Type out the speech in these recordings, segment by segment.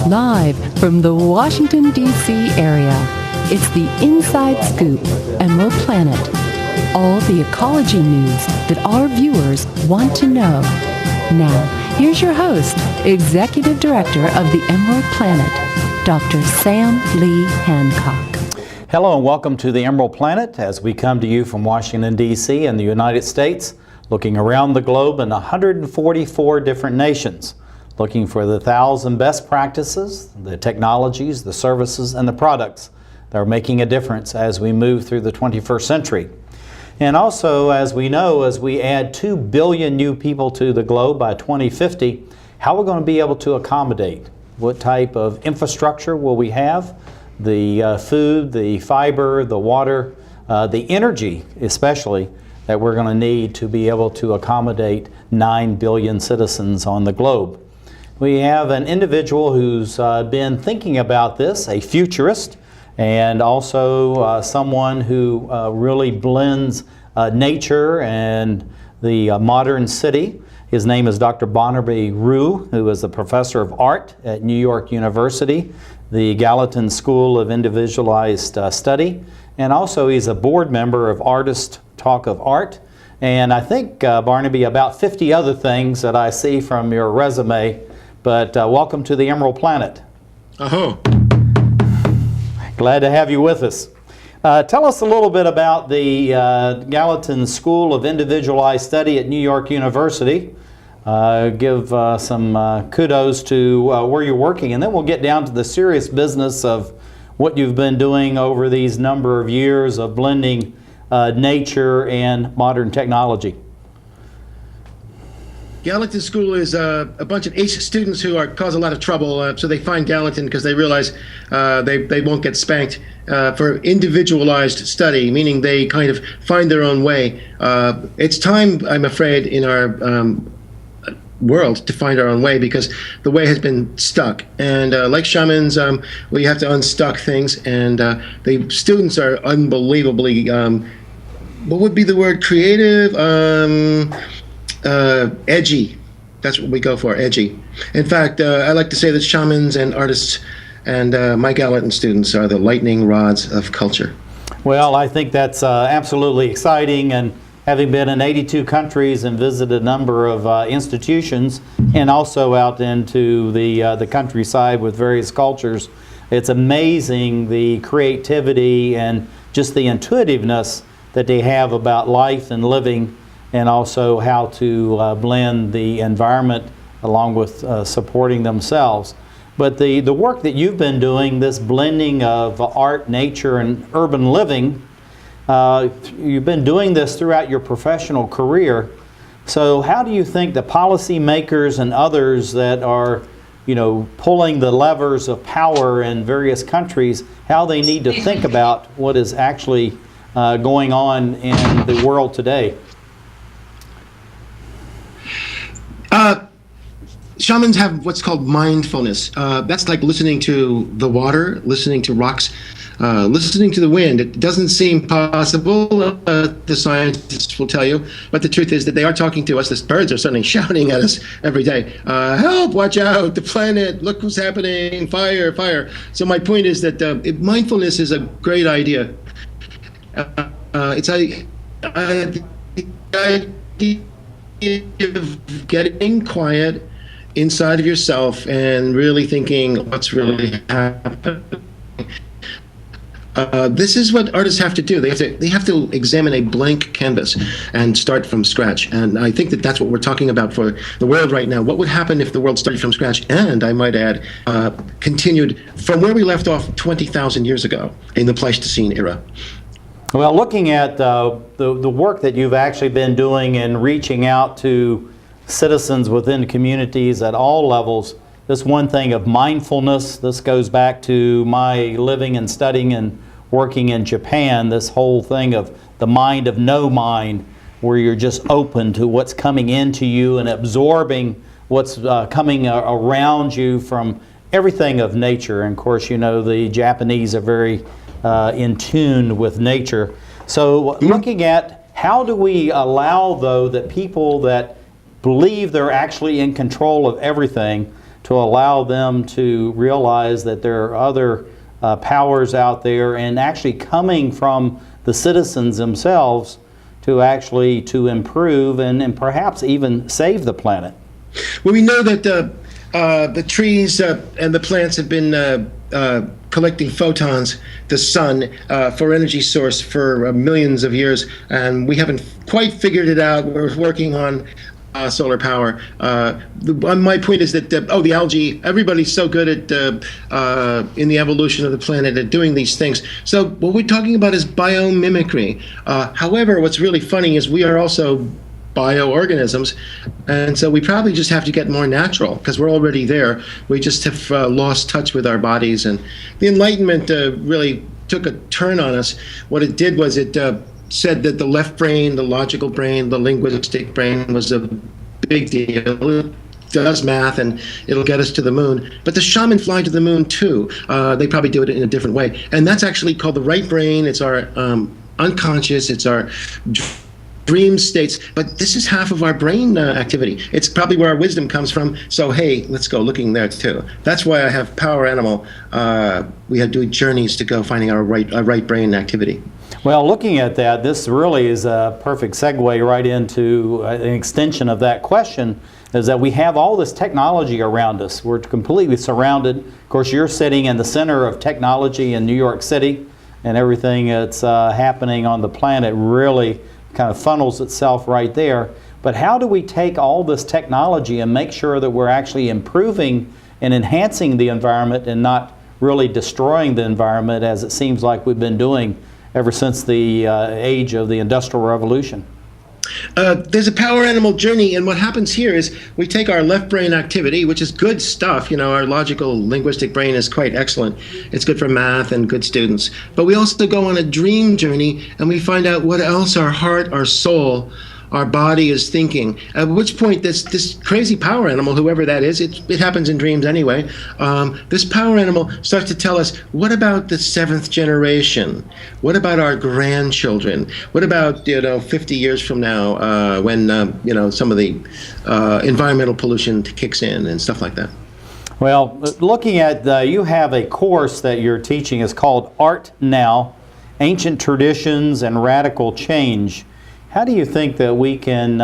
Live from the Washington, D.C. area, it's the Inside Scoop, Emerald Planet. All the ecology news that our viewers want to know. Now, here's your host, Executive Director of the Emerald Planet, Dr. Sam Hancock. Hello and welcome to the Emerald Planet as we come to you from Washington, D.C. and the United States, looking around the globe in 144 different nations, looking for the 1,000 best practices, the technologies, the services, and the products that are making a difference as we move through the 21st century. And also, as we know, as we add 2 billion new people to the globe by 2050, how we're going to be able to accommodate? What type of infrastructure will we have? The food, the fiber, the water, the energy especially that we're going to need to be able to accommodate 9 billion citizens on the globe. We have an individual who's been thinking about this, a futurist, and also someone who really blends nature and the modern city. His name is Dr. Barnaby Ruhe, who is a professor of art at New York University, the Gallatin School of Individualized Study, and also he's a board member of Artists Talk of Art, and I think, Barnaby, about 50 other things that I see from your resume, but welcome to the Emerald Planet. Oh. Glad to have you with us. Tell us a little bit about the Gallatin School of Individualized Study at New York University. Give some kudos to where you're working, and then we'll get down to the serious business of what you've been doing over these number of years of blending nature and modern technology. Gallatin School is a bunch of ace students who cause a lot of trouble, so they find Gallatin because they realize they won't get spanked for individualized study, meaning they kind of find their own way. It's time, I'm afraid, in our world to find our own way because the way has been stuck. And like shamans, we have to unstuck things, and the students are unbelievably, what would be the word, creative? Edgy. That's what we go for, edgy. In fact, I like to say that shamans and artists and my Gallatin students are the lightning rods of culture. Well, I think that's absolutely exciting, and having been in 82 countries and visited a number of institutions and also out into the countryside with various cultures, it's amazing the creativity and just the intuitiveness that they have about life and living, and also how to blend the environment along with supporting themselves. But the work that you've been doing, this blending of art, nature, and urban living, you've been doing this throughout your professional career. So how do you think the policymakers and others that are, pulling the levers of power in various countries, how they need to think about what is actually going on in the world today? Shamans have what's called mindfulness. That's like listening to the water, listening to rocks, listening to the wind. It doesn't seem possible, the scientists will tell you, but the truth is that they are talking to us. The birds are suddenly shouting at us every day. Help, watch out, the planet, look what's happening, fire, fire. So my point is that mindfulness is a great idea. It's a of getting quiet inside of yourself and really thinking what's really happening. This is what artists have to do. They have to examine a blank canvas and start from scratch. And I think that that's what we're talking about for the world right now. What would happen if the world started from scratch? And I might add, continued from where we left off 20,000 years ago in the Pleistocene era. Well, looking at the work that you've actually been doing and reaching out to citizens within communities at all levels, this one thing of mindfulness, this goes back to my living and studying and working in Japan, this whole thing of the mind of no mind, where you're just open to what's coming into you and absorbing what's coming around you from everything of nature. And of course, the Japanese are very in tune with nature. So looking at how do we allow, though, that people that believe they're actually in control of everything, to allow them to realize that there are other powers out there, and actually coming from the citizens themselves to actually to improve and perhaps even save the planet? Well, we know that the trees and the plants have been collecting photons, the sun, for energy source for millions of years, and we haven't quite figured it out. We're working on solar power. My point is that the algae, everybody's so good at in the evolution of the planet at doing these things. So what we're talking about is biomimicry. However, what's really funny is we are also bioorganisms, and so we probably just have to get more natural, because we're already there. We just have lost touch with our bodies, and the Enlightenment really took a turn on us. What it did was it said that the left brain, the logical brain, the linguistic brain was a big deal. It does math and it'll get us to the moon. But the shaman fly to the moon too. They probably do it in a different way. And that's actually called the right brain. It's our unconscious. It's our dream states. But this is half of our brain activity. It's probably where our wisdom comes from. So, hey, let's go looking there too. That's why I have Power Animal. We had to do journeys to go finding our right brain activity. Well, looking at that, this really is a perfect segue right into an extension of that question, is that we have all this technology around us. We're completely surrounded. Of course, you're sitting in the center of technology in New York City, and everything that's happening on the planet really kind of funnels itself right there. But how do we take all this technology and make sure that we're actually improving and enhancing the environment and not really destroying the environment, as it seems like we've been doing ever since the age of the Industrial Revolution? There's a Power Animal journey, and what happens here is we take our left brain activity, which is good stuff. You know, our logical linguistic brain is quite excellent. It's good for math and good students. But we also go on a dream journey, and we find out what else our heart, our soul, our body is thinking. At which point this crazy power animal, whoever that is, it happens in dreams anyway, this power animal starts to tell us, what about the 7th generation? What about our grandchildren? What about 50 years from now, when some of the environmental pollution kicks in and stuff like that? Well, looking at, you have a course that you're teaching is called Art Now, Ancient Traditions and Radical Change. How do you think that we can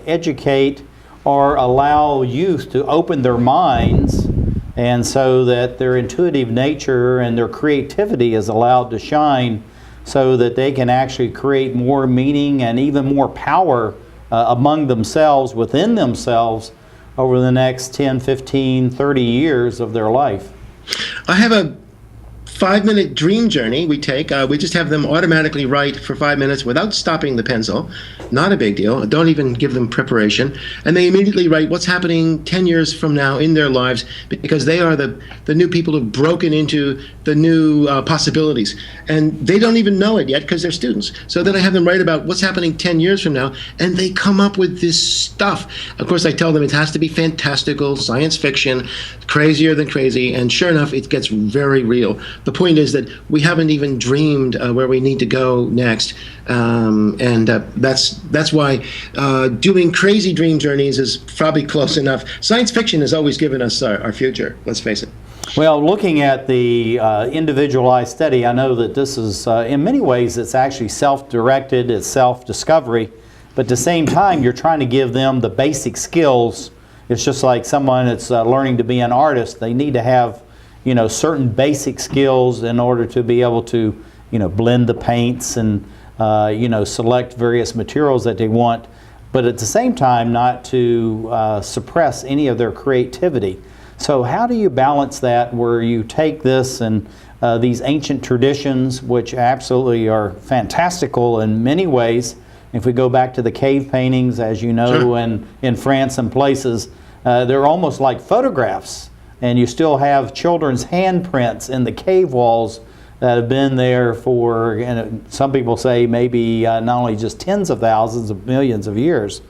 educate or allow youth to open their minds, and so that their intuitive nature and their creativity is allowed to shine, so that they can actually create more meaning and even more power among themselves, within themselves, over the next 10, 15, 30 years of their life? I have a 5-minute dream journey we take. We just have them automatically write for 5 minutes without stopping the pencil. Not a big deal. Don't even give them preparation. And they immediately write what's happening 10 years from now in their lives, because they are the new people who've broken into the new possibilities. And they don't even know it yet because they're students. So then I have them write about what's happening 10 years from now, and they come up with this stuff. Of course, I tell them it has to be fantastical, science fiction, crazier than crazy, and sure enough, it gets very real. The point is that we haven't even dreamed where we need to go next, and that's why doing crazy dream journeys is probably close enough. Science fiction has always given us our future, let's face it. Well, looking at the individualized study, I know that this is, in many ways, it's actually self-directed, it's self-discovery, but at the same time, you're trying to give them the basic skills. It's just like someone that's learning to be an artist. They need to have certain basic skills in order to be able to, blend the paints and, select various materials that they want, but at the same time not to suppress any of their creativity. So how do you balance that, where you take this and these ancient traditions, which absolutely are fantastical in many ways? If we go back to the cave paintings, as you know, sure, in France and places, they're almost like photographs. And you still have children's handprints in the cave walls that have been there for, some people say, maybe not only just tens of thousands of millions of years.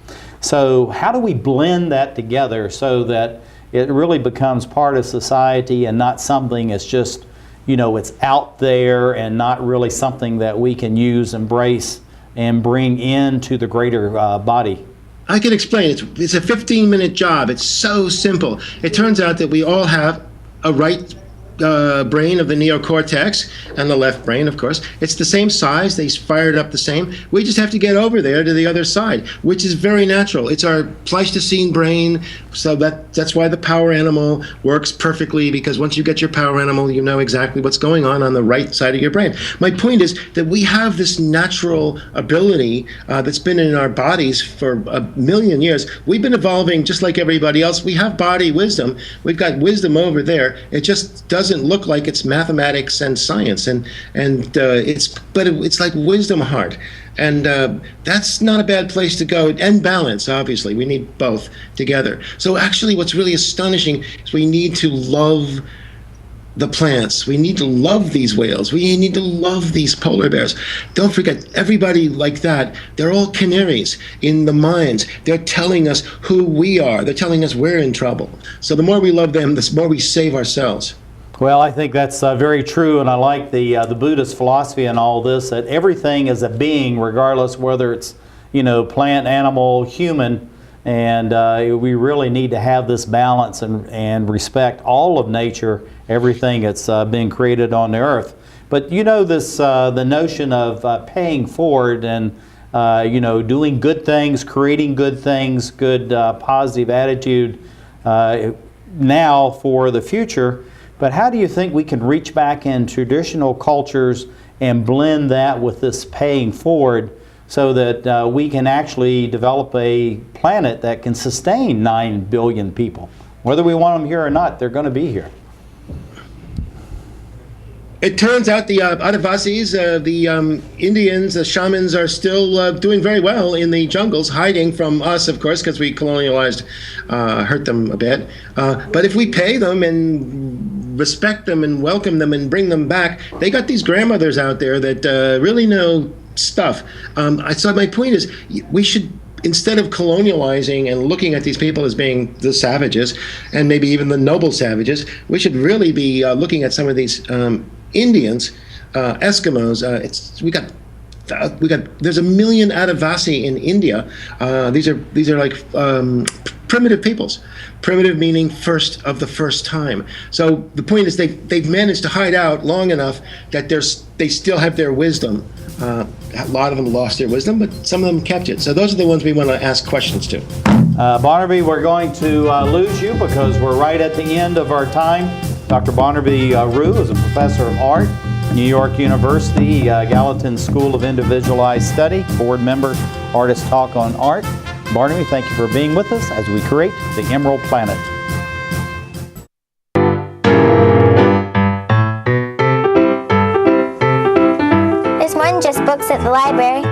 So how do we blend that together so that it really becomes part of society and not something that's just, it's out there and not really something that we can use, embrace, and bring into the greater body? I can explain. It's a 15-minute job. It's so simple. It turns out that we all have a right brain of the neocortex and the left brain, of course. It's the same size. They fired up the same. We just have to get over there to the other side, which is very natural. It's our Pleistocene brain, so that's why the power animal works perfectly, because once you get your power animal, you know exactly what's going on the right side of your brain. My point is that we have this natural ability that's been in our bodies for a million years. We've been evolving just like everybody else. We have body wisdom. We've got wisdom over there. It just doesn't look like it's mathematics and science, and it's like wisdom heart, and that's not a bad place to go. And balance, obviously, we need both together. So actually, what's really astonishing is we need to love the plants. We need to love these whales. We need to love these polar bears. Don't forget, everybody like that, they're all canaries in the mines. They're telling us who we are. They're telling us we're in trouble. So the more we love them, the more we save ourselves. Well, I think that's very true, and I like the Buddhist philosophy and all this, that everything is a being, regardless whether it's, plant, animal, human, and we really need to have this balance and respect all of nature, everything that's being created on the earth. But this the notion of paying forward and doing good things, creating good things, good positive attitude now for the future. But how do you think we can reach back in traditional cultures and blend that with this paying forward so that we can actually develop a planet that can sustain 9 billion people? Whether we want them here or not, they're going to be here. It turns out the Adivasis, the Indians, the shamans are still doing very well in the jungles, hiding from us, of course, because we colonialized, hurt them a bit. But if we pay them and respect them and welcome them and bring them back, they got these grandmothers out there that really know stuff. So my point is, we should, instead of colonializing and looking at these people as being the savages, and maybe even the noble savages, we should really be looking at some of these Indians, Eskimos. There's 1 million Adivasi in India. These are like primitive peoples. Primitive meaning first of the first time. So the point is they've managed to hide out long enough that they still have their wisdom. A lot of them lost their wisdom, but some of them kept it. So those are the ones we want to ask questions to. Barnaby, we're going to lose you because we're right at the end of our time. Dr. Barnaby Ruhe is a professor of art, New York University, Gallatin School of Individualized Study, board member, Artist Talk on Art. Barnaby, thank you for being with us as we create the Emerald Planet. There's more than just books at the library.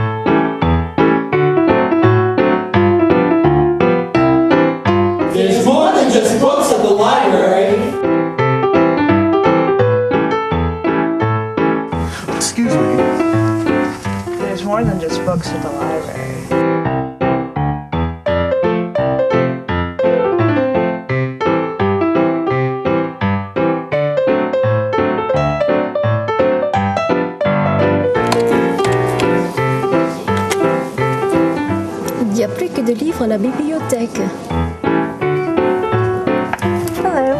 There's more than just books at the library. Excuse me. There's more than just books at the library. Il y a plus que de livres à la bibliothèque. Hello.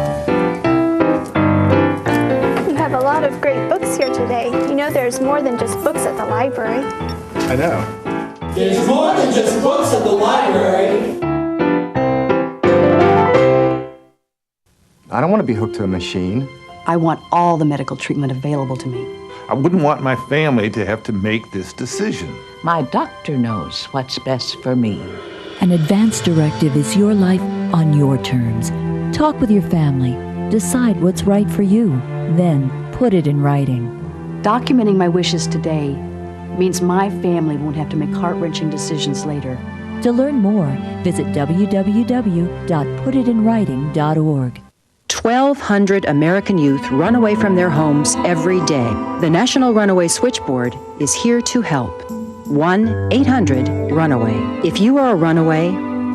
You have a lot of great books here today. You know there's more than just books at the library. I know. There's more than just books at the library. I don't want to be hooked to a machine. I want all the medical treatment available to me. I wouldn't want my family to have to make this decision. My doctor knows what's best for me. An advance directive is your life on your terms. Talk with your family. Decide what's right for you. Then put it in writing. Documenting my wishes today means my family won't have to make heart-wrenching decisions later. To learn more, visit www.putitinwriting.org. 1,200 American youth run away from their homes every day. The National Runaway Switchboard is here to help. 1-800-RUNAWAY. If you are a runaway,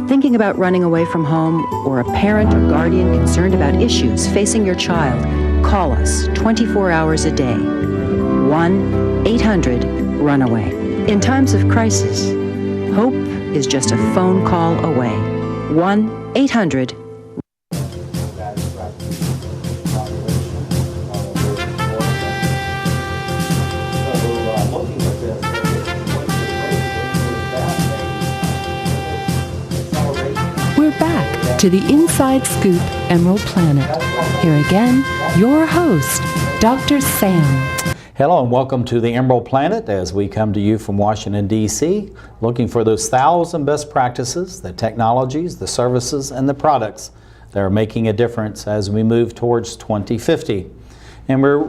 thinking about running away from home, or a parent or guardian concerned about issues facing your child, call us 24 hours a day. 1-800-RUNAWAY. In times of crisis, hope is just a phone call away. 1-800 Back to the Inside Scoop Emerald Planet. Here again, your host, Dr. Sam. Hello and welcome to the Emerald Planet as we come to you from Washington, D.C., looking for those 1,000 best practices, the technologies, the services, and the products that are making a difference as we move towards 2050. And we're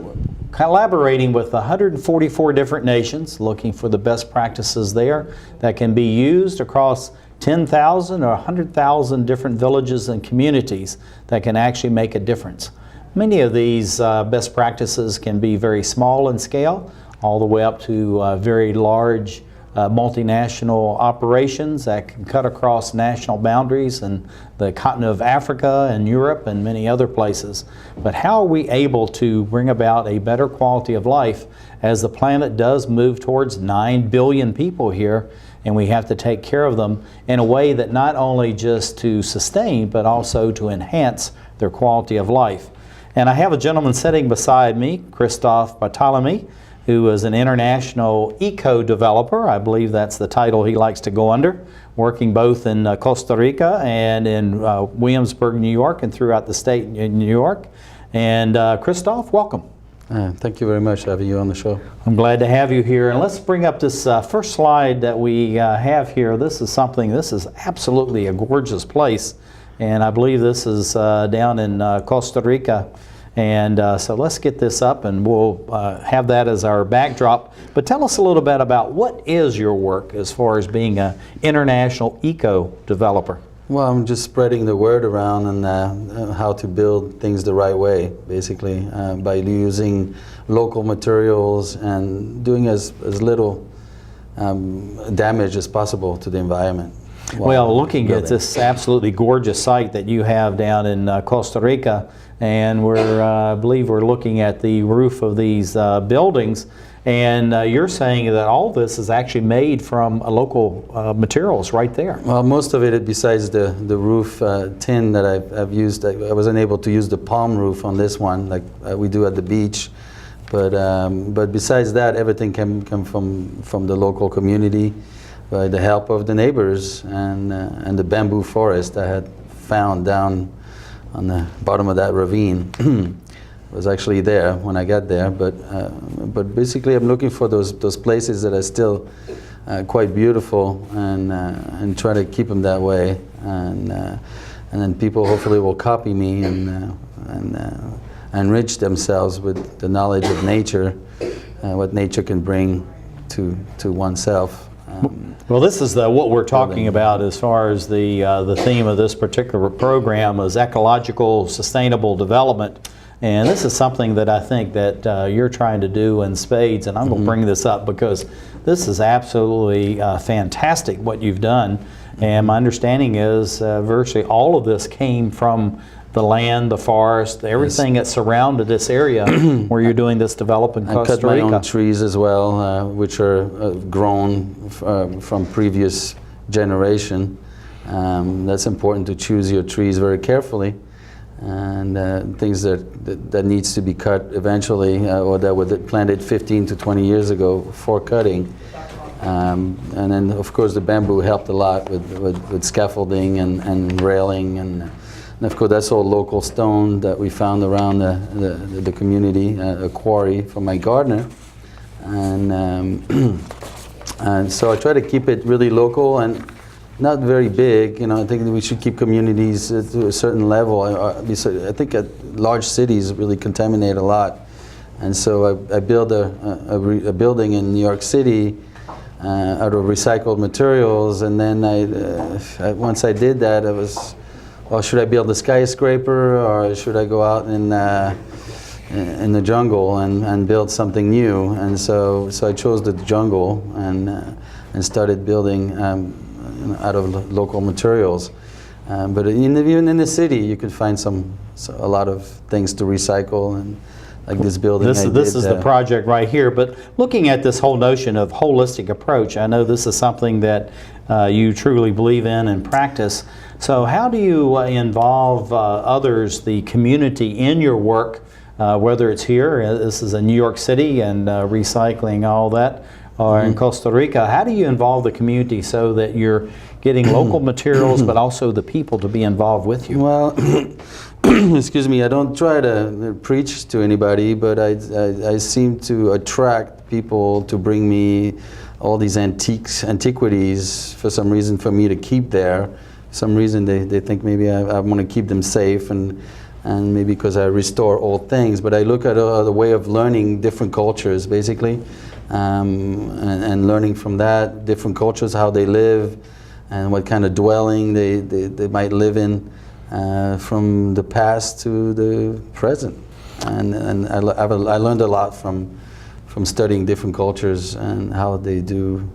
collaborating with 144 different nations, looking for the best practices there that can be used across 10,000 or 100,000 different villages and communities that can actually make a difference. Many of these best practices can be very small in scale, all the way up to very large multinational operations that can cut across national boundaries in the continent of Africa and Europe and many other places. But how are we able to bring about a better quality of life as the planet does move towards 9 billion people here, and we have to take care of them in a way that not only just to sustain but also to enhance their quality of life. And I have a gentleman sitting beside me, Christophe Barthelemy, who is an international eco-developer. I believe that's the title he likes to go under, working both in Costa Rica and in Williamsburg, New York, and throughout the state in New York. And Christophe, welcome. Thank you very much for having you on the show. I'm glad to have you here. And let's bring up this first slide that we have here. This is absolutely a gorgeous place. And I believe this is down in Costa Rica. And so let's get this up and we'll have that as our backdrop. But tell us a little bit about what is your work as far as being an international eco-developer? Well, I'm just spreading the word around and how to build things the right way, basically, by using local materials and doing as little damage as possible to the environment. Well, looking at this absolutely gorgeous site that you have down in Costa Rica, and I believe we're looking at the roof of these buildings, and you're saying that all this is actually made from local materials right there. Well, most of it, besides the roof tin that I've used, I wasn't able to use the palm roof on this one like we do at the beach. But besides that, everything can come from the local community by the help of the neighbors and the bamboo forest I had found down on the bottom of that ravine. Was actually there when I got there, but basically I'm looking for those places that are still quite beautiful and try to keep them that way, and then people hopefully will copy me and enrich themselves with the knowledge of nature, what nature can bring to oneself. Well, this is what we're talking about as far as the theme of this particular program is ecological sustainable development. And this is something that I think that you're trying to do in spades, and I'm going to bring this up because this is absolutely fantastic what you've done. And my understanding is virtually all of this came from the land, the forest, everything that surrounded this area where you're doing this development in Costa Rica. I cut my own trees as well, which are grown from previous generation. That's important to choose your trees very carefully. And things that needs to be cut eventually, or that were planted 15 to 20 years ago for cutting. And then, of course, the bamboo helped a lot with scaffolding and railing, and of course that's all local stone that we found around the community, a quarry from my gardener, and so I try to keep it really local and not very big. I think that we should keep communities to a certain level. I think large cities really contaminate a lot, and so I built a building in New York City out of recycled materials, and then once I did that, I was, well, should I build a skyscraper or should I go out in the jungle and build something new? And so I chose the jungle and started building out of local materials. But even in the city, you could find a lot of things to recycle, and like this building. This is the project right here. But looking at this whole notion of holistic approach, I know this is something that you truly believe in and practice. So how do you involve others, the community, in your work, whether it's here, this is in New York City, and recycling, all that, or in Costa Rica? How do you involve the community so that you're getting local materials, but also the people to be involved with you? Well, excuse me, I don't try to preach to anybody, but I seem to attract people to bring me all these antiquities for some reason for me to keep there. For some reason they think maybe I want to keep them safe, and maybe because I restore old things, but I look at the way of learning different cultures, basically, and learning from that, different cultures, how they live, and what kind of dwelling they might live in, from the past to the present. And I learned a lot from studying different cultures and how they do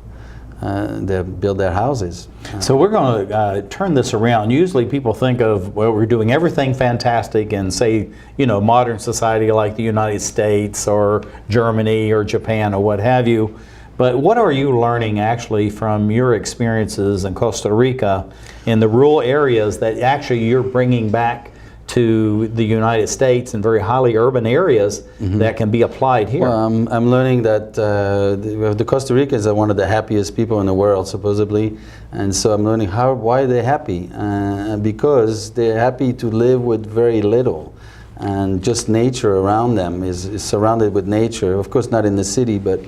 they build their houses. So we're going to turn this around. Usually people think of, well, we're doing everything fantastic in, say, modern society like the United States or Germany or Japan or what have you. But what are you learning actually from your experiences in Costa Rica in the rural areas that actually you're bringing back to the United States and very highly urban areas that can be applied here? Well, I'm learning that the Costa Ricans are one of the happiest people in the world, supposedly, and so I'm learning why they're happy, because they're happy to live with very little, and just nature around them is surrounded with nature. Of course, not in the city, but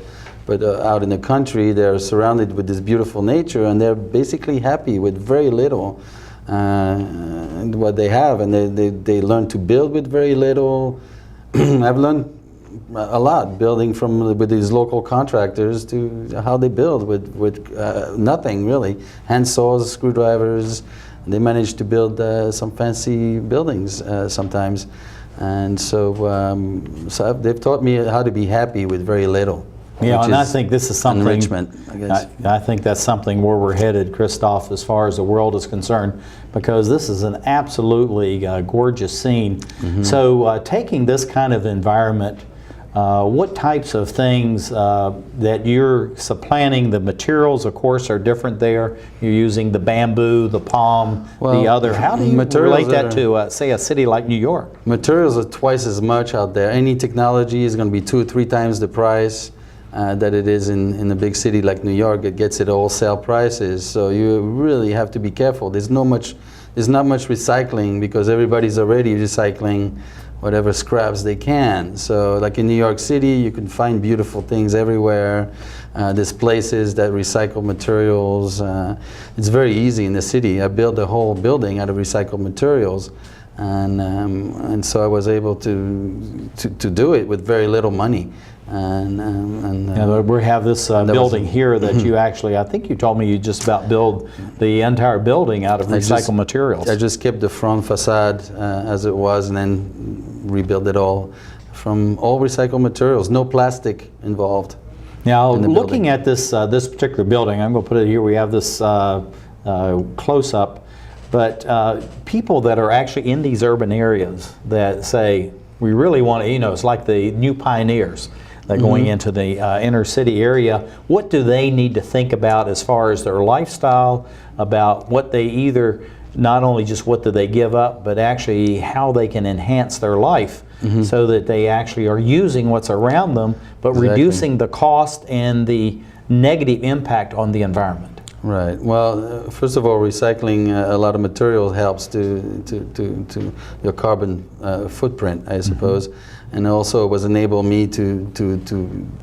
out in the country, they're surrounded with this beautiful nature, and they're basically happy with very little. What they have, and they learn to build with very little. I've learned a lot building with these local contractors to how they build with nothing really, hand saws, screwdrivers. They manage to build some fancy buildings sometimes, and so they've taught me how to be happy with very little. Yeah, and I think this is something, enrichment, I guess. I think that's something where we're headed, Christophe, as far as the world is concerned, because this is an absolutely gorgeous scene. So taking this kind of environment, what types of things that you're supplanting? The materials, of course, are different there. You're using the bamboo, the palm, the other. How do you relate that to, say, a city like New York? Materials are twice as much out there. Any technology is going to be 2 or 3 times the price that it is in a big city like New York. It gets at wholesale prices, so you really have to be careful. There's not much recycling because everybody's already recycling whatever scraps they can. So like in New York City, you can find beautiful things everywhere. There's places that recycle materials. It's very easy in the city. I built a whole building out of recycled materials, and so I was able to do it with very little money. We have this building here that you actually, I think you told me you just about build the entire building out of recycled materials. I just kept the front facade as it was, and then rebuilt it all from all recycled materials, no plastic involved. Now, looking at this this particular building, I'm going to put it here. We have this close-up, but people that are actually in these urban areas that say, we really want to, it's like the new pioneers. They're going into the inner city area. What do they need to think about as far as their lifestyle, about what they either, not only just what do they give up, but actually how they can enhance their life so that they actually are using what's around them, but reducing the cost and the negative impact on the environment? Right. Well, first of all, recycling a lot of material helps to your carbon footprint, I suppose, and also was enable me to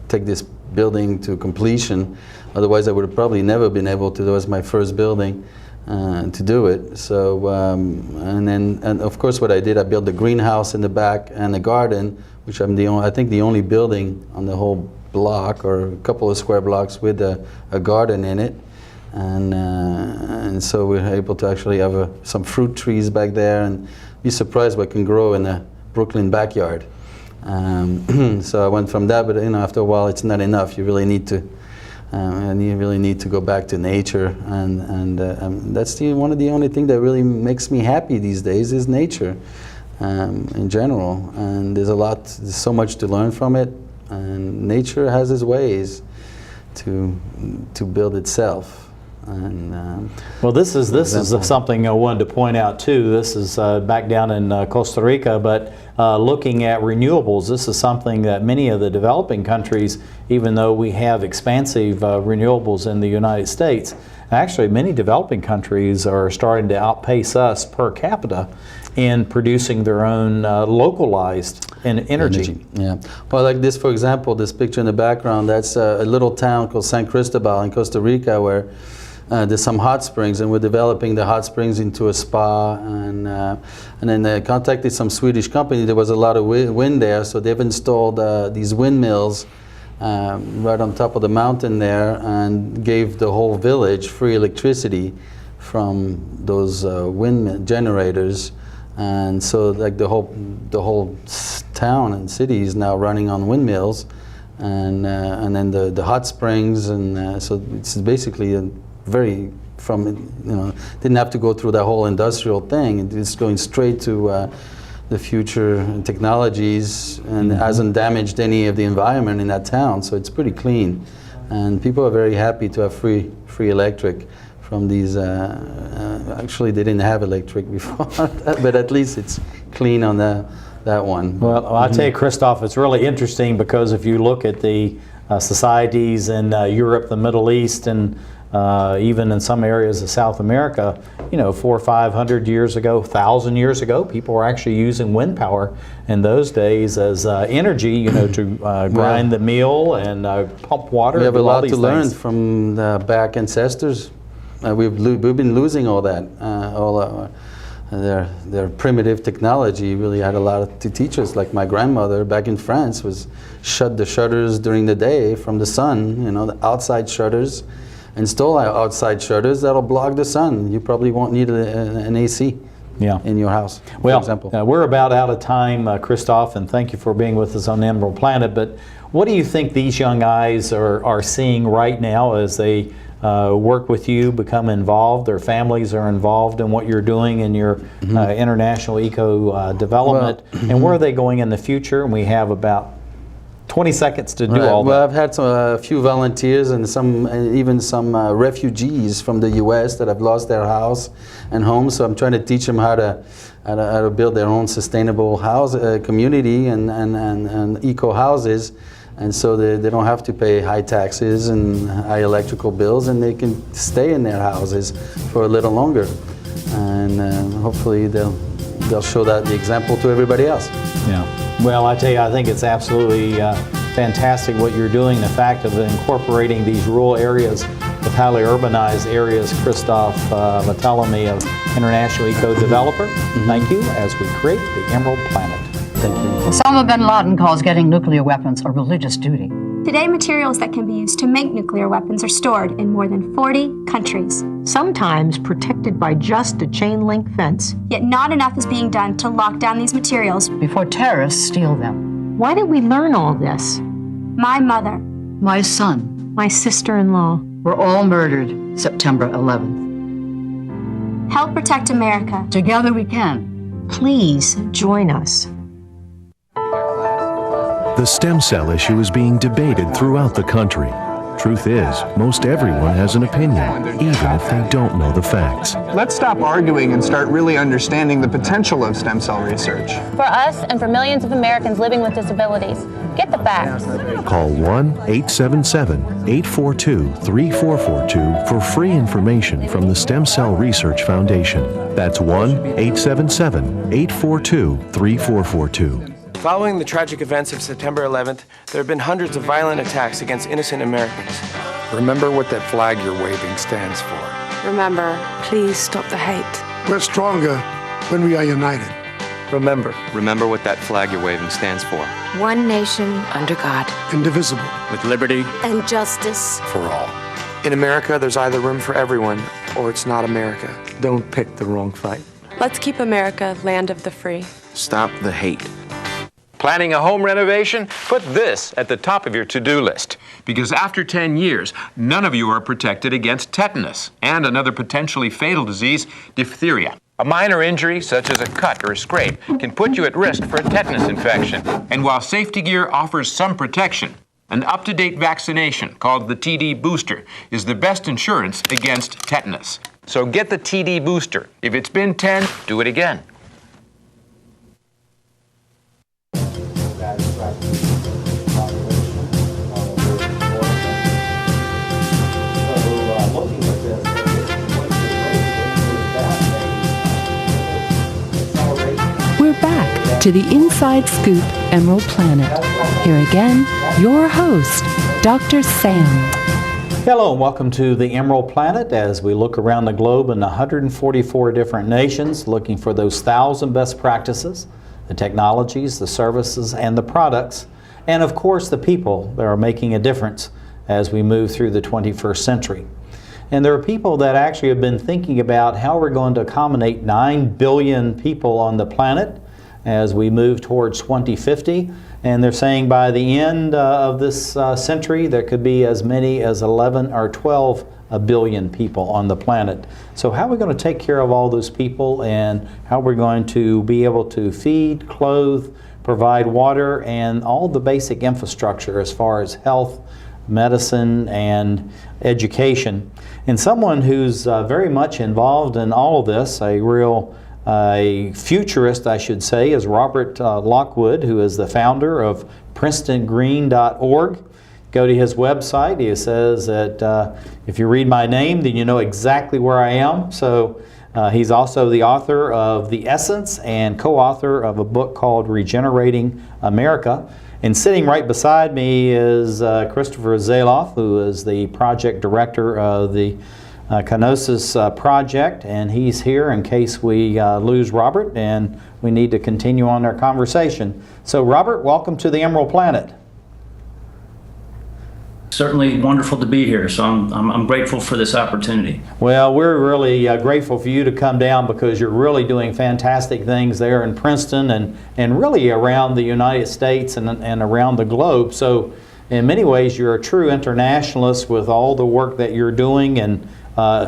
take this building to completion. Otherwise, I would have probably never been able to. That was my first building to do it. So, and of course, what I did, I built a greenhouse in the back and a garden, which I'm I think the only building on the whole block or a couple of square blocks with a garden in it. And so we were able to actually have some fruit trees back there, and be surprised what can grow in a Brooklyn backyard. So I went from that, but after a while it's not enough. You really need to, go back to nature, and that's one of the only things that really makes me happy these days is nature. in general. And there's so much to learn from it. And nature has its ways to build itself. And, well, this is something I wanted to point out too. This is back down in Costa Rica, but looking at renewables, this is something that many of the developing countries, even though we have expansive renewables in the United States, actually many developing countries are starting to outpace us per capita in producing their own localized energy. Yeah. Well, like this, for example, this picture in the background, that's a little town called San Cristobal in Costa Rica, where there's some hot springs, and we're developing the hot springs into a spa. And then they contacted some Swedish company. There was a lot of wind there, so they've installed these windmills right on top of the mountain there, and gave the whole village free electricity from those wind generators. And so, like the whole town and city is now running on windmills, and then the hot springs, and so it's basically a very didn't have to go through that whole industrial thing. It's going straight to the future technologies, and hasn't damaged any of the environment in that town. So it's pretty clean, and people are very happy to have free electric from these. Actually, they didn't have electric before, but at least it's clean on that one. Well, I'll tell you, Christophe, it's really interesting because if you look at the societies in Europe, the Middle East, and even in some areas of South America, 400 or 500 years ago, 1,000 years ago, people were actually using wind power in those days as energy, to grind the meal and pump water. We have a lot to learn things. from the back ancestors. We've been losing all that. Their primitive technology really had a lot to teach us. Like my grandmother back in France was shut the shutters during the day from the sun, the outside shutters. Install outside shutters that'll block the sun. You probably won't need an AC in your house, for example. We're about out of time, Christophe, and thank you for being with us on Emerald Planet. But what do you think these young guys are seeing right now as they work with you, become involved, their families are involved in what you're doing in your international eco development, and where are they going in the future? And we have about 20 seconds to do all that. Well, I've had a few volunteers and even some refugees from the U.S. that have lost their house and home. So I'm trying to teach them how to build their own sustainable house community and eco houses, and so they don't have to pay high taxes and high electrical bills, and they can stay in their houses for a little longer, and hopefully they'll show the example to everybody else. Yeah. Well, I tell you, I think it's absolutely fantastic what you're doing. The fact of incorporating these rural areas with highly urbanized areas. Christophe Barthelemy of International Eco Developer, thank you as we create the Emerald Planet. Thank you. Osama bin Laden calls getting nuclear weapons a religious duty. Today, materials that can be used to make nuclear weapons are stored in more than 40 countries. Sometimes protected by just a chain link fence. Yet not enough is being done to lock down these materials before terrorists steal them. Why did we learn all this? My mother, my son, my sister-in-law were all murdered September 11th. Help protect America. Together we can. Please join us. The stem cell issue is being debated throughout the country. Truth is, most everyone has an opinion, even if they don't know the facts. Let's stop arguing and start really understanding the potential of stem cell research. For us and for millions of Americans living with disabilities, get the facts. Call 1-877-842-3442 for free information from the Stem Cell Research Foundation. That's 1-877-842-3442. Following the tragic events of September 11th, there have been hundreds of violent attacks against innocent Americans. Remember what that flag you're waving stands for. Remember, please stop the hate. We're stronger when we are united. Remember what that flag you're waving stands for. One nation, under God, indivisible, with liberty and justice for all. In America, there's either room for everyone, or it's not America. Don't pick the wrong fight. Let's keep America land of the free. Stop the hate. Planning a home renovation? Put this at the top of your to-do list. Because after 10 years, none of you are protected against tetanus and another potentially fatal disease, diphtheria. A minor injury, such as a cut or a scrape, can put you at risk for a tetanus infection. And while safety gear offers some protection, an up-to-date vaccination called the TD booster is the best insurance against tetanus. So get the TD booster. If it's been 10, do it again. We're back to the Inside Scoop Emerald Planet. Here again, your host, Dr. Sam. Hello and welcome to the Emerald Planet as we look around the globe in 144 different nations looking for those 1,000 best practices, the technologies, the services, and the products, and of course the people that are making a difference as we move through the 21st century. And there are people that actually have been thinking about how we're going to accommodate 9 billion people on the planet as we move towards 2050. And they're saying by the end of this century, there could be as many as 11 or 12 billion people on the planet. So how are we going to take care of all those people, and how we're going to be able to feed, clothe, provide water, and all the basic infrastructure as far as health, medicine, and education. And someone who's very much involved in all of this, a real futurist, I should say, is Robert Lockwood, who is the founder of PrincetonGreen.org. Go to his website. He says that if you read my name, then you know exactly where I am. So he's also the author of The Essence and co-author of a book called Regenerating America. And sitting right beside me is Christopher Zelov, who is the project director of the Knossus project, and he's here in case we lose Robert and we need to continue on our conversation. So Robert, welcome to the Emerald Planet. Certainly wonderful to be here, so I'm grateful for this opportunity. Well, we're really grateful for you to come down because you're really doing fantastic things there in Princeton and really around the United States and around the globe. So in many ways you're a true internationalist with all the work that you're doing and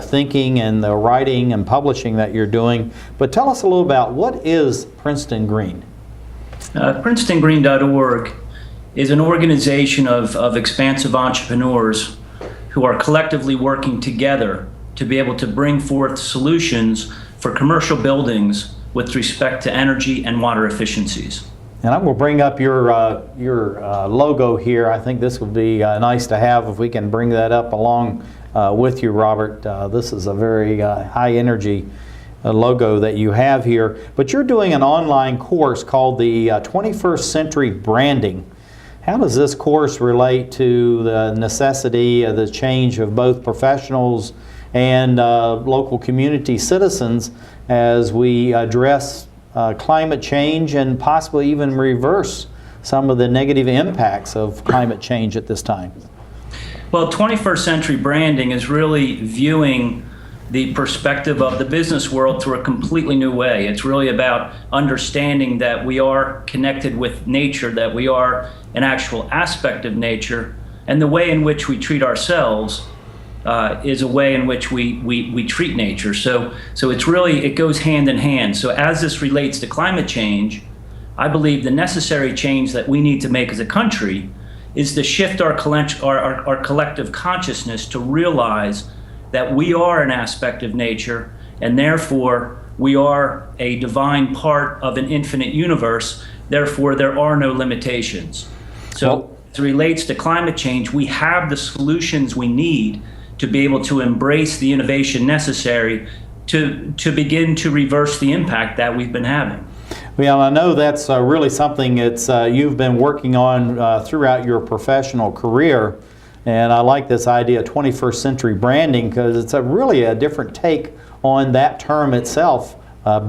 thinking and the writing and publishing that you're doing. But tell us a little about what is Princeton Green? PrincetonGreen.org is an organization of expansive entrepreneurs who are collectively working together to be able to bring forth solutions for commercial buildings with respect to energy and water efficiencies. And I will bring up your logo here. I think this would be nice to have if we can bring that up along with you, Robert. This is a very high energy logo that you have here. But you're doing an online course called the 21st Century Branding. How does this course relate to the necessity of the change of both professionals and local community citizens as we address climate change and possibly even reverse some of the negative impacts of climate change at this time? Well, 21st century branding is really viewing the perspective of the business world through a completely new way. It's really about understanding that we are connected with nature, that we are an actual aspect of nature, and the way in which we treat ourselves is a way in which we treat nature. So it's really, it goes hand in hand. So as this relates to climate change, I believe the necessary change that we need to make as a country is to shift our collective consciousness to realize that we are an aspect of nature, and therefore we are a divine part of an infinite universe. Therefore, there are no limitations. So as it relates to climate change, we have the solutions we need to be able to embrace the innovation necessary to begin to reverse the impact that we've been having. Well, I know that's really something that you've been working on throughout your professional career. And I like this idea of 21st century branding because it's really a different take on that term itself,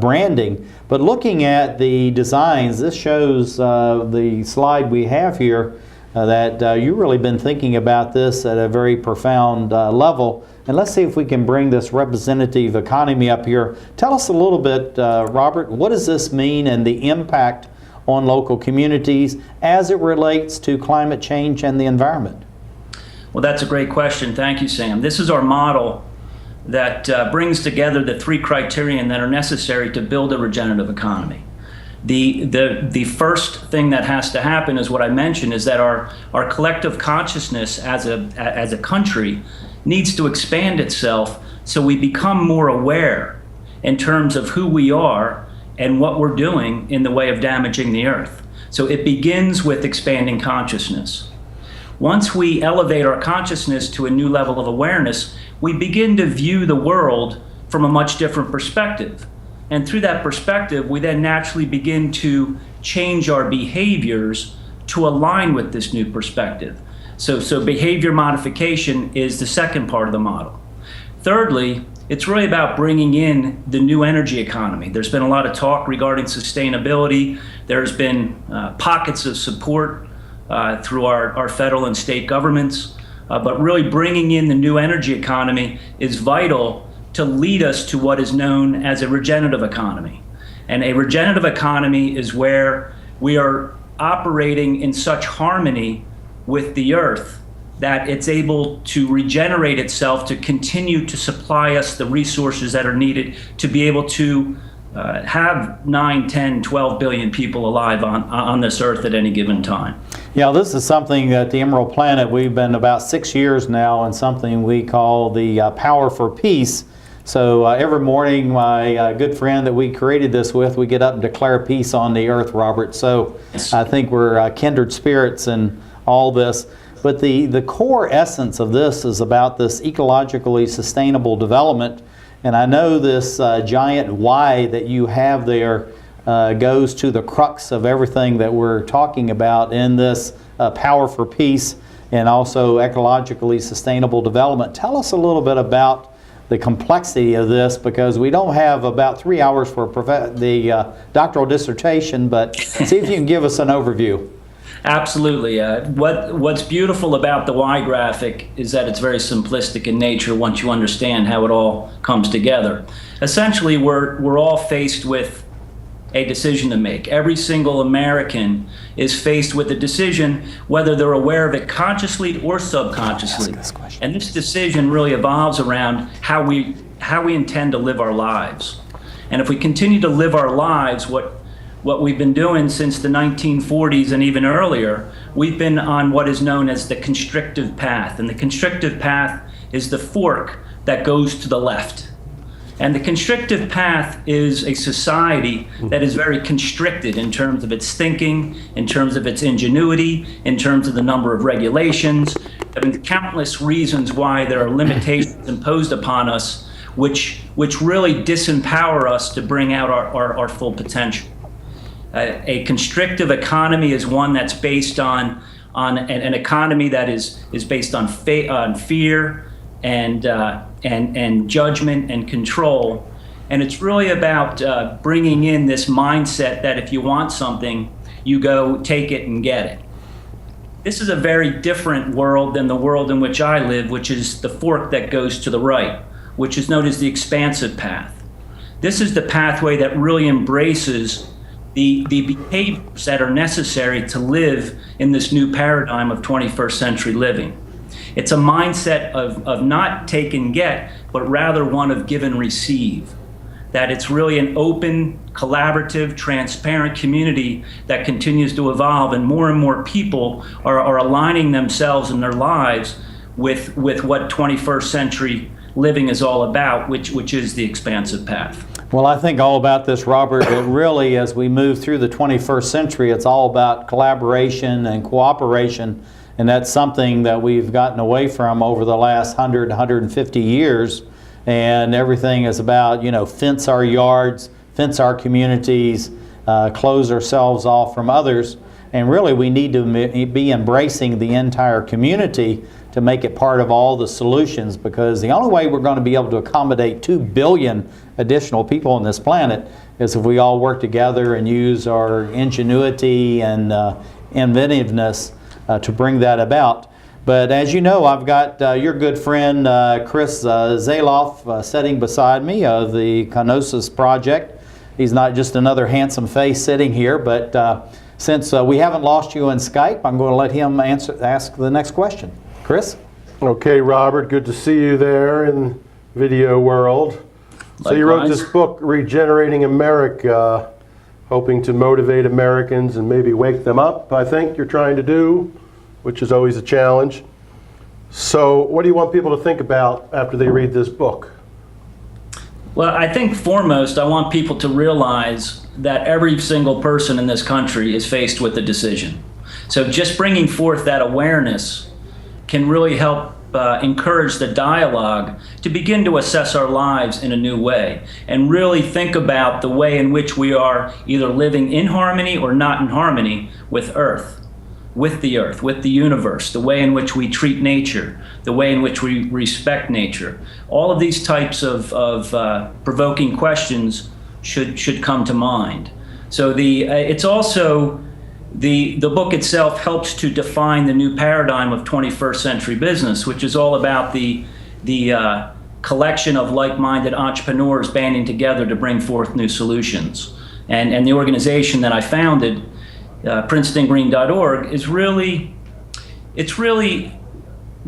branding. But looking at the designs, this shows the slide we have here that you've really been thinking about this at a very profound level. And let's see if we can bring this representative economy up here. Tell us a little bit, Robert, what does this mean and the impact on local communities as it relates to climate change and the environment? Well, that's a great question. Thank you, Sam. This is our model that brings together the three criterion that are necessary to build a regenerative economy. The first thing that has to happen is what I mentioned, is that our collective consciousness as a country needs to expand itself so we become more aware in terms of who we are and what we're doing in the way of damaging the earth. So it begins with expanding consciousness. Once we elevate our consciousness to a new level of awareness, we begin to view the world from a much different perspective. And through that perspective, we then naturally begin to change our behaviors to align with this new perspective. So behavior modification is the second part of the model. Thirdly, it's really about bringing in the new energy economy. There's been a lot of talk regarding sustainability. There's been pockets of support through our federal and state governments. But really bringing in the new energy economy is vital to lead us to what is known as a regenerative economy. And a regenerative economy is where we are operating in such harmony with the earth that it's able to regenerate itself to continue to supply us the resources that are needed to be able to have 9, 10, 12 billion people alive on this earth at any given time. Yeah, this is something at the Emerald Planet, we've been about 6 years now in something we call the Power for Peace. So every morning, my good friend that we created this with, we get up and declare peace on the earth, Robert. So I think we're kindred spirits in all this. But the core essence of this is about this ecologically sustainable development. And I know this giant Y that you have there goes to the crux of everything that we're talking about in this Power for Peace and also ecologically sustainable development. Tell us a little bit about the complexity of this, because we don't have about 3 hours for the doctoral dissertation, but see if you can give us an overview. Absolutely. What's beautiful about the Y graphic is that it's very simplistic in nature once you understand how it all comes together. Essentially, we're all faced with a decision to make. Every single American is faced with a decision, whether they're aware of it consciously or subconsciously. And this decision really evolves around how we intend to live our lives. And if we continue to live our lives, what we've been doing since the 1940s and even earlier, we've been on what is known as the constrictive path. And the constrictive path is the fork that goes to the left. And the constrictive path is a society that is very constricted in terms of its thinking, in terms of its ingenuity, in terms of the number of regulations. I mean, countless reasons why there are limitations imposed upon us, which really disempower us to bring out our full potential. A constrictive economy is one that's based on an economy that is based on fear and judgment and control. And it's really about bringing in this mindset that if you want something, you go take it and get it. This is a very different world than the world in which I live, which is the fork that goes to the right, which is known as the expansive path. This is the pathway that really embraces the behaviors that are necessary to live in this new paradigm of 21st century living. It's a mindset of not take and get, but rather one of give and receive. That it's really an open, collaborative, transparent community that continues to evolve, and more people are aligning themselves in their lives with what 21st century living is all about, which is the expansive path. Well, I think all about this, Robert, that really as we move through the 21st century, it's all about collaboration and cooperation. And that's something that we've gotten away from over the last 100, 150 years. And everything is about, fence our yards, fence our communities, close ourselves off from others. And really we need to be embracing the entire community to make it part of all the solutions, because the only way we're going to be able to accommodate 2 billion additional people on this planet is if we all work together and use our ingenuity and inventiveness to bring that about. But as you know, I've got your good friend Chris Zelov sitting beside me of the Knossus project. He's not just another handsome face sitting here, but since we haven't lost you in Skype, I'm going to let him ask the next question. Chris? Okay, Robert, good to see you there in video world. So you wrote this book, Regenerating America, hoping to motivate Americans and maybe wake them up, I think you're trying to do, which is always a challenge. So what do you want people to think about after they read this book? Well, I think foremost, I want people to realize that every single person in this country is faced with a decision. So just bringing forth that awareness can really help encourage the dialogue to begin to assess our lives in a new way and really think about the way in which we are either living in harmony or not in harmony with Earth, with the universe, the way in which we treat nature, the way in which we respect nature. All of these types of provoking questions should come to mind. So it's also the book itself helps to define the new paradigm of 21st century business, which is all about the collection of like-minded entrepreneurs banding together to bring forth new solutions. And the organization that I founded, PrincetonGreen.org, is really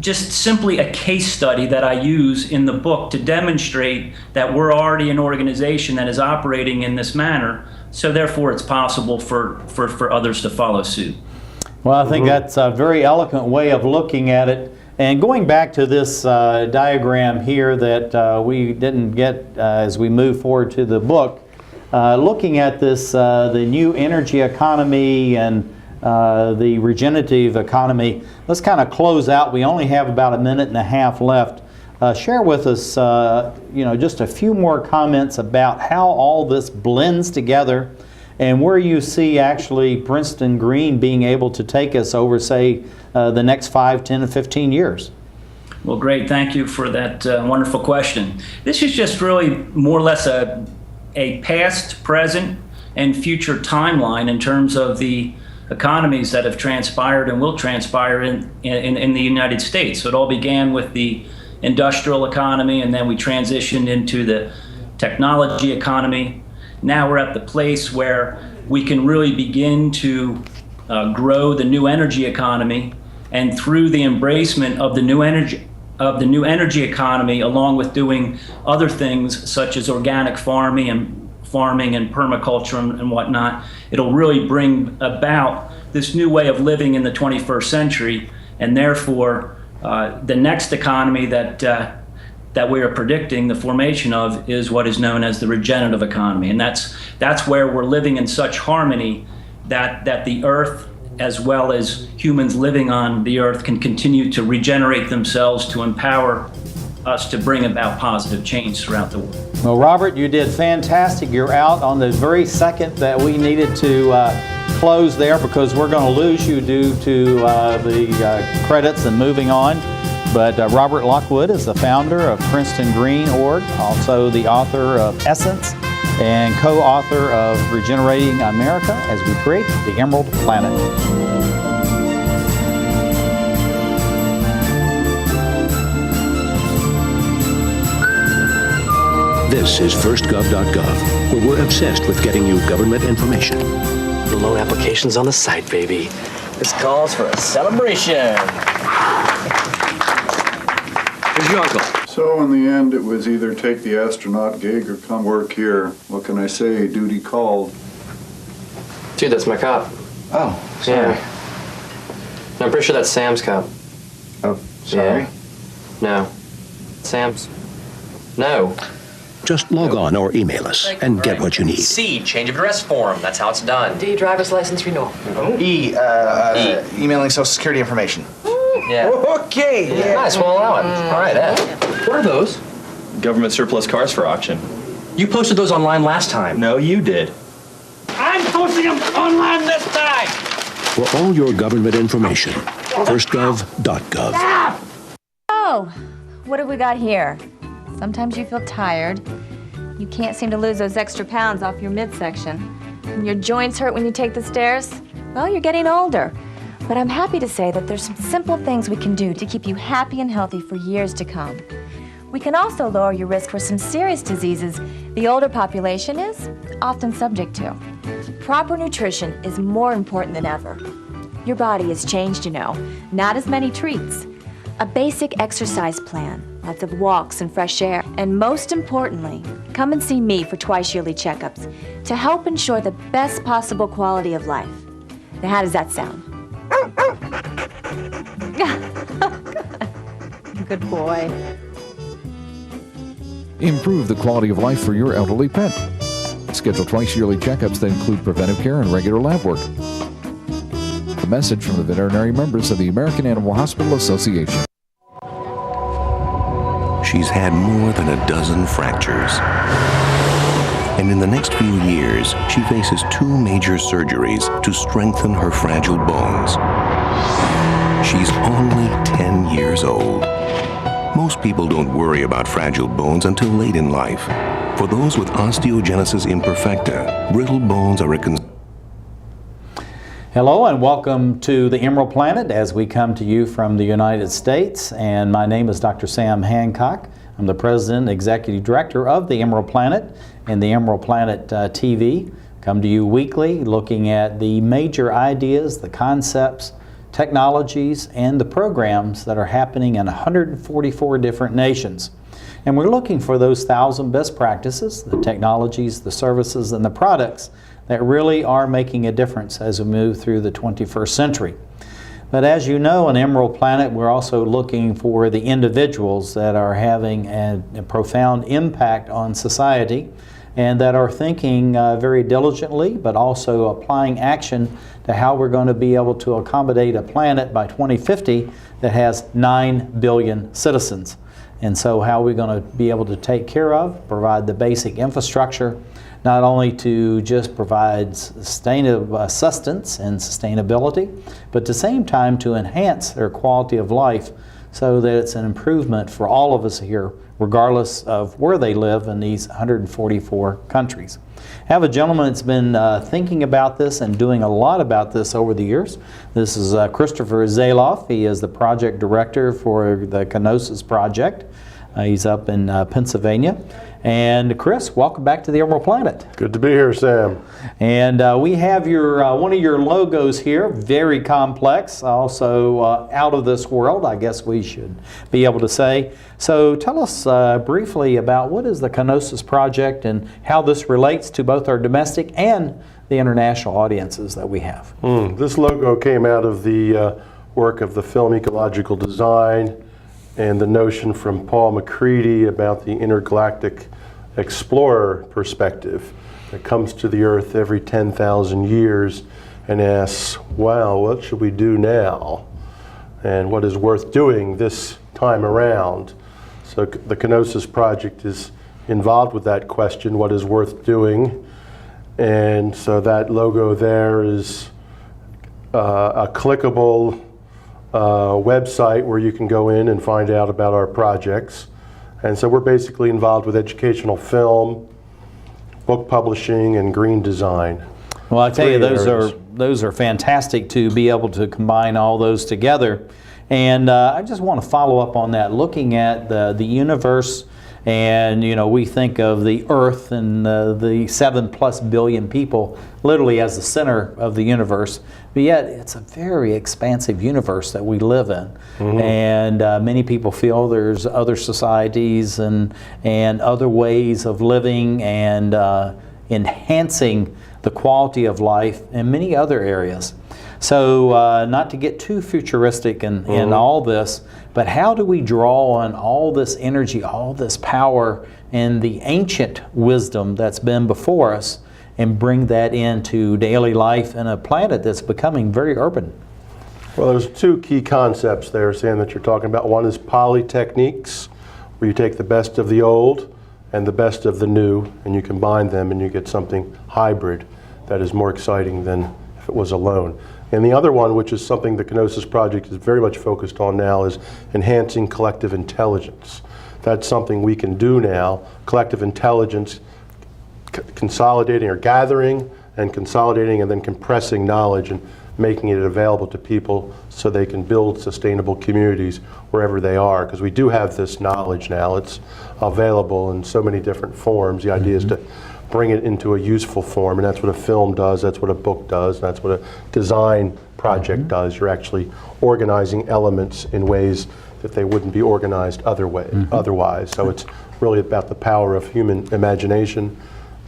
just simply a case study that I use in the book to demonstrate that we're already an organization that is operating in this manner, so therefore it's possible for others to follow suit. Well, I think that's a very eloquent way of looking at it. And going back to this diagram here that we didn't get as we move forward to the book, looking at this, the new energy economy and the regenerative economy, let's kind of close out. We only have about 1.5 minutes left. Share with us, just a few more comments about how all this blends together and where you see actually Princeton Green being able to take us over, say, the next 5, 10, and 15 years. Well, great. Thank you for that wonderful question. This is just really more or less a past, present, and future timeline in terms of the economies that have transpired and will transpire in the United States. So it all began with the industrial economy, and then we transitioned into the technology economy. Now we're at the place where we can really begin to grow the new energy economy, and through the embracement of the new energy economy, along with doing other things such as organic farming and permaculture and whatnot, it'll really bring about this new way of living in the 21st century, and therefore the next economy that we are predicting the formation of is what is known as the regenerative economy. And that's where we're living in such harmony that the earth, as well as humans living on the earth, can continue to regenerate themselves to empower us to bring about positive change throughout the world. Well, Robert, you did fantastic. You're out on the very second that we needed to close there, because we're going to lose you due to the credits and moving on. But Robert Lockwood is the founder of PrincetonGreen.org, also the author of Essence and co-author of Regenerating America as we create the Emerald Planet. This is firstgov.gov, where we're obsessed with getting you government information. The loan application's on the site, baby. This calls for a celebration. Here's your uncle. So in the end, it was either take the astronaut gig or come work here. What can I say? Duty called. Dude, that's my cop. Oh, sorry. Yeah. No, I'm pretty sure that's Sam's cop. Oh, sorry. Yeah. No. Sam's. No. Just log on or email us and get what you need. C, change of address form. That's how it's done. D, driver's license renewal. E, emailing Social Security information. Yeah. Okay. Yeah. Nice, we'll allow it. All right, What are those? Government surplus cars for auction. You posted those online last time. No, you did. I'm posting them online this time. For all your government information, firstgov.gov. Oh, what have we got here? Sometimes you feel tired. You can't seem to lose those extra pounds off your midsection. And your joints hurt when you take the stairs. Well, you're getting older. But I'm happy to say that there's some simple things we can do to keep you happy and healthy for years to come. We can also lower your risk for some serious diseases the older population is often subject to. Proper nutrition is more important than ever. Your body has changed, you know. Not as many treats. A basic exercise plan, lots of walks and fresh air. And most importantly, come and see me for twice-yearly checkups to help ensure the best possible quality of life. Now, how does that sound? Good boy. Improve the quality of life for your elderly pet. Schedule twice-yearly checkups that include preventive care and regular lab work. A message from the veterinary members of the American Animal Hospital Association. She's had more than a dozen fractures. And in the next few years, she faces 2 major surgeries to strengthen her fragile bones. She's only 10 years old. Most people don't worry about fragile bones until late in life. For those with osteogenesis imperfecta, brittle bones are a concern. Hello and welcome to the Emerald Planet as we come to you from the United States. And my name is Dr. Sam Hancock. I'm the President and Executive Director of the Emerald Planet and the Emerald Planet TV. Come to you weekly looking at the major ideas, the concepts, technologies, and the programs that are happening in 144 different nations. And we're looking for those 1,000 best practices, the technologies, the services, and the products that really are making a difference as we move through the 21st century. But as you know, in Emerald Planet, we're also looking for the individuals that are having a profound impact on society and that are thinking very diligently, but also applying action to how we're going to be able to accommodate a planet by 2050 that has 9 billion citizens. And so how we're going to be able to take care of, provide the basic infrastructure, not only to just provide sustainable sustenance and sustainability, but at the same time to enhance their quality of life so that it's an improvement for all of us here, regardless of where they live in these 144 countries. I have a gentleman that's been thinking about this and doing a lot about this over the years. This is Christopher Zelov. He is the project director for the Knossus project. He's up in Pennsylvania. And Chris, welcome back to the Emerald Planet. Good to be here, Sam. And we have your one of your logos here, very complex, also out of this world, I guess we should be able to say. So tell us briefly about what is the Knossus project and how this relates to both our domestic and the international audiences that we have. This logo came out of the work of the film Ecological Design and the notion from Paul McCready about the intergalactic explorer perspective that comes to the Earth every 10,000 years and asks, wow, what should we do now? And what is worth doing this time around? So the Knossus project is involved with that question, what is worth doing? And so that logo there is a clickable website where you can go in and find out about our projects. And so we're basically involved with educational film, book publishing, and green design. Well, I tell you, those are fantastic to be able to combine all those together. And I just want to follow up on that, looking at the universe. And, you know, we think of the Earth and the 7+ billion people literally as the center of the universe. But yet, it's a very expansive universe that we live in. And many people feel there's other societies and other ways of living and enhancing the quality of life in many other areas. So not to get too futuristic in all this, but how do we draw on all this energy, all this power, and the ancient wisdom that's been before us and bring that into daily life in a planet that's becoming very urban? Well, there's 2 key concepts there, Sam, that you're talking about. One is polytechniques, where you take the best of the old and the best of the new, and you combine them and you get something hybrid that is more exciting than if it was alone. And the other one, which is something the Knossus project is very much focused on now, is enhancing collective intelligence. That's something we can do now. Collective intelligence, consolidating or gathering and consolidating and then compressing knowledge and making it available to people so they can build sustainable communities wherever they are. Because we do have this knowledge now. It's available in so many different forms. The idea is to bring it into a useful form, and that's what a film does, that's what a book does, that's what a design project does. You're actually organizing elements in ways if they wouldn't be organized otherwise. So it's really about the power of human imagination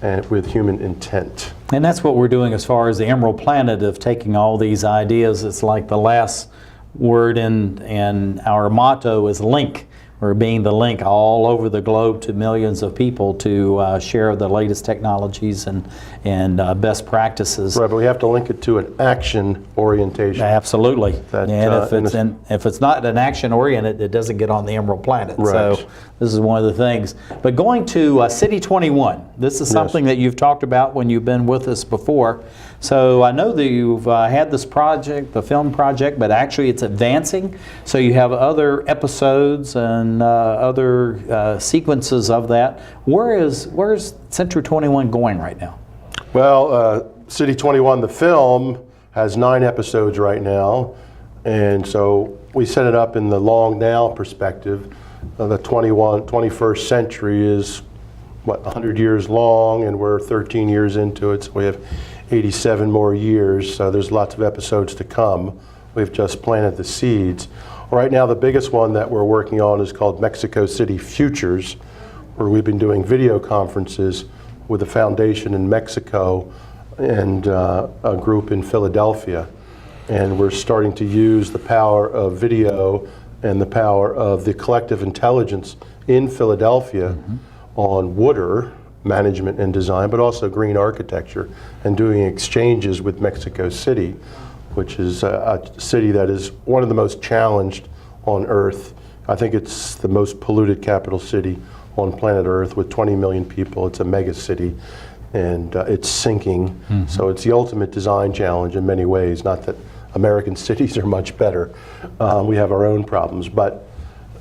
and with human intent. And that's what we're doing as far as the Emerald Planet, of taking all these ideas. It's like the last word in our motto is link. We're being the link all over the globe to millions of people to share the latest technologies and best practices. Right, but we have to link it to an action orientation. Absolutely. And if it's not an action oriented, it doesn't get on the Emerald Planet. Right. So this is one of the things. But going to City 21, this is something that you've talked about when you've been with us before. So I know that you've had this project, the film project, but actually it's advancing. So you have other episodes and other sequences of that. Where's Century 21 going right now? Well, City 21, the film, has 9 episodes right now. And so we set it up in the long now perspective. The 21st century is, 100 years long, and we're 13 years into it. So we have 87 more years, so there's lots of episodes to come. We've just planted the seeds. Right now, the biggest one that we're working on is called Mexico City Futures, where we've been doing video conferences with a foundation in Mexico and a group in Philadelphia. And we're starting to use the power of video and the power of the collective intelligence in Philadelphia on water management and design, but also green architecture, and doing exchanges with Mexico City, which is a city that is one of the most challenged on Earth. I think it's the most polluted capital city on planet Earth with 20 million people. It's a mega city, and it's sinking. So it's the ultimate design challenge in many ways. Not that American cities are much better. We have our own problems, but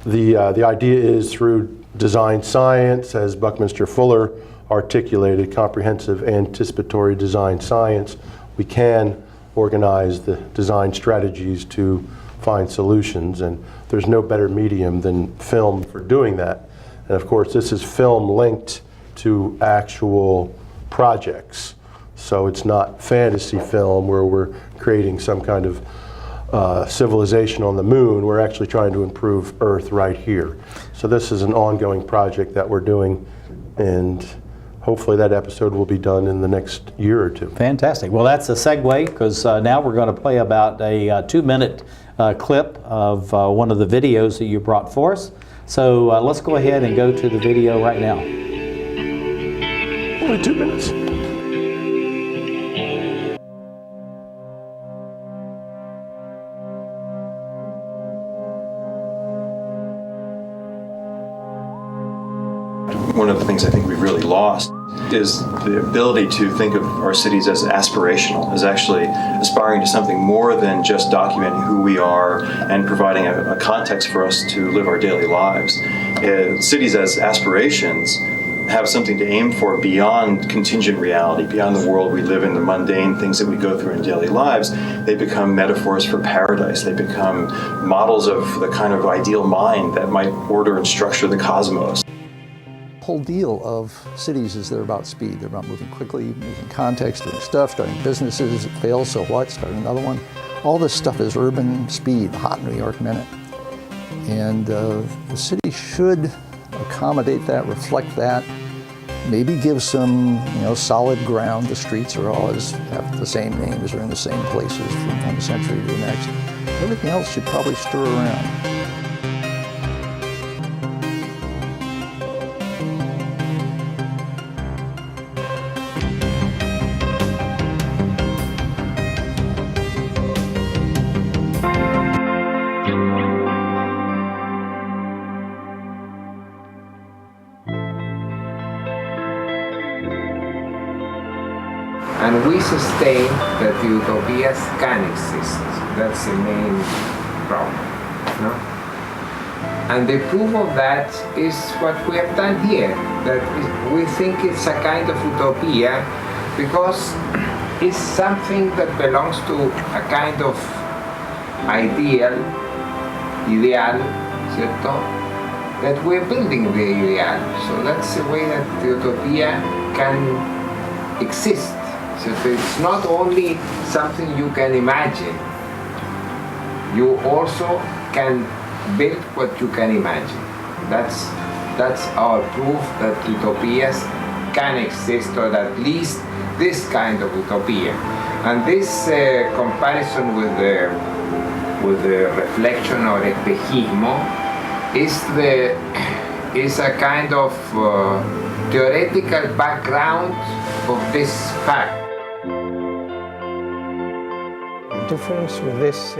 the idea is through design science, as Buckminster Fuller articulated, comprehensive anticipatory design science, we can organize the design strategies to find solutions, and there's no better medium than film for doing that. And of course, this is film linked to actual projects. So it's not fantasy film where we're creating some kind of civilization on the moon. We're actually trying to improve Earth right here. So this is an ongoing project that we're doing, and hopefully that episode will be done in the next year or two. Fantastic. Well, that's a segue, because now we're going to play about a 2-minute clip of one of the videos that you brought for us. So let's go ahead and go to the video right now. Only 2 minutes. One of the things I think we've really lost is the ability to think of our cities as aspirational, as actually aspiring to something more than just documenting who we are and providing a context for us to live our daily lives. Cities as aspirations have something to aim for beyond contingent reality, beyond the world we live in, the mundane things that we go through in daily lives. They become metaphors for paradise. They become models of the kind of ideal mind that might order and structure the cosmos. Whole deal of cities is they're about speed. They're about moving quickly, making context, doing stuff, starting businesses. It fails, so what? Start another one. All this stuff is urban speed, hot New York minute. And the city should accommodate that, reflect that, maybe give some solid ground. The streets are always have the same names, are in the same places from one century to the next. Everything else should probably stir around. And we sustain that utopias can exist. That's the main problem. No? And the proof of that is what we have done here. That we think it's a kind of utopia because it's something that belongs to a kind of ideal, ¿cierto? That we're building the ideal. So that's the way that the utopia can exist. So it's not only something you can imagine, you also can build what you can imagine. That's our proof that utopias can exist, or at least this kind of utopia. And this comparison with the reflection or espejismo is a kind of theoretical background of this fact. The difference with this.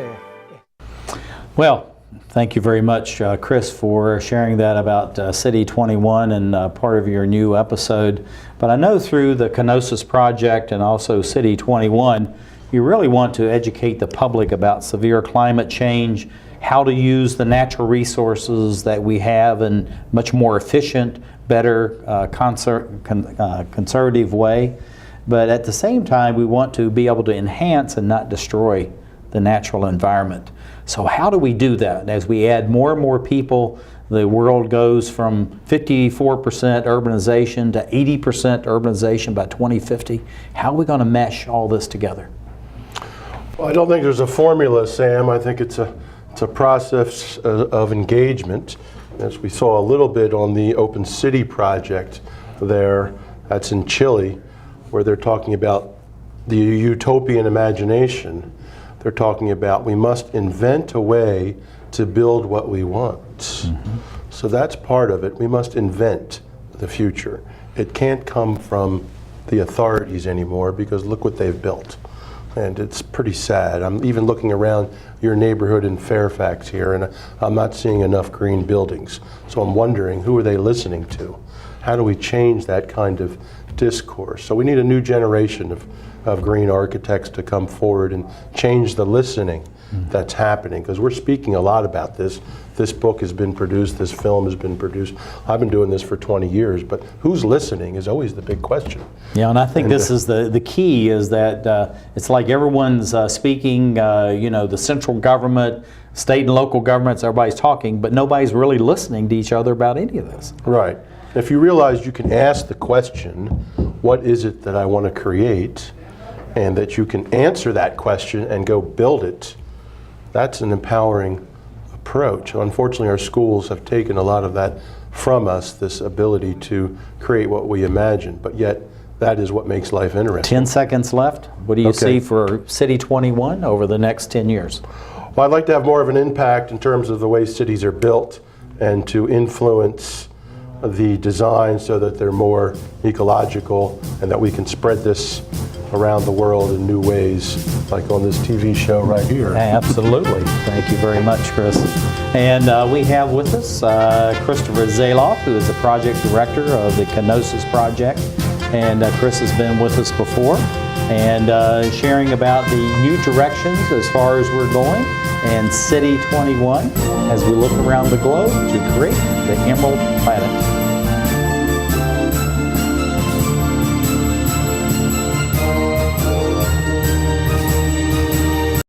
Well, thank you very much, Chris, for sharing that about City 21 and part of your new episode. But I know through the Knossus project and also City 21, you really want to educate the public about severe climate change, how to use the natural resources that we have in much more efficient, better, conservative way. But at the same time, we want to be able to enhance and not destroy the natural environment. So how do we do that? As we add more and more people, the world goes from 54% urbanization to 80% urbanization by 2050. How are we going to mesh all this together? Well, I don't think there's a formula, Sam. I think it's a process of engagement. As we saw a little bit on the Open City project there, that's in Chile, where they're talking about the utopian imagination. They're talking about we must invent a way to build what we want. Mm-hmm. So that's part of it. We must invent the future. It can't come from the authorities anymore, because look what they've built. And it's pretty sad. I'm even looking around your neighborhood in Fairfax here, and I'm not seeing enough green buildings. So I'm wondering, who are they listening to? How do we change that kind of discourse? So we need a new generation of green architects to come forward and change the listening that's happening, because we're speaking a lot about this. This book has been produced, this film has been produced. I've been doing this for 20 years, but who's listening is always the big question. Yeah, and I think this is the key, is that it's like everyone's speaking, you know, the central government, state and local governments, everybody's talking, but nobody's really listening to each other about any of this. Right. If you realize you can ask the question, what is it that I want to create, and that you can answer that question and go build it, that's an empowering approach. Unfortunately, our schools have taken a lot of that from us, this ability to create what we imagine, but yet that is what makes life interesting. 10 seconds left. What do you see for City 21 over the next 10 years? Well, I'd like to have more of an impact in terms of the way cities are built, and to influence the design so that they're more ecological, and that we can spread this around the world in new ways, like on this TV show right here. Absolutely. Thank you very much, Chris. And we have with us Christopher Zelov, who is the project director of the Knossus project. And Chris has been with us before, and sharing about the new directions as far as we're going, and City 21 as we look around the globe to create the Emerald Planet.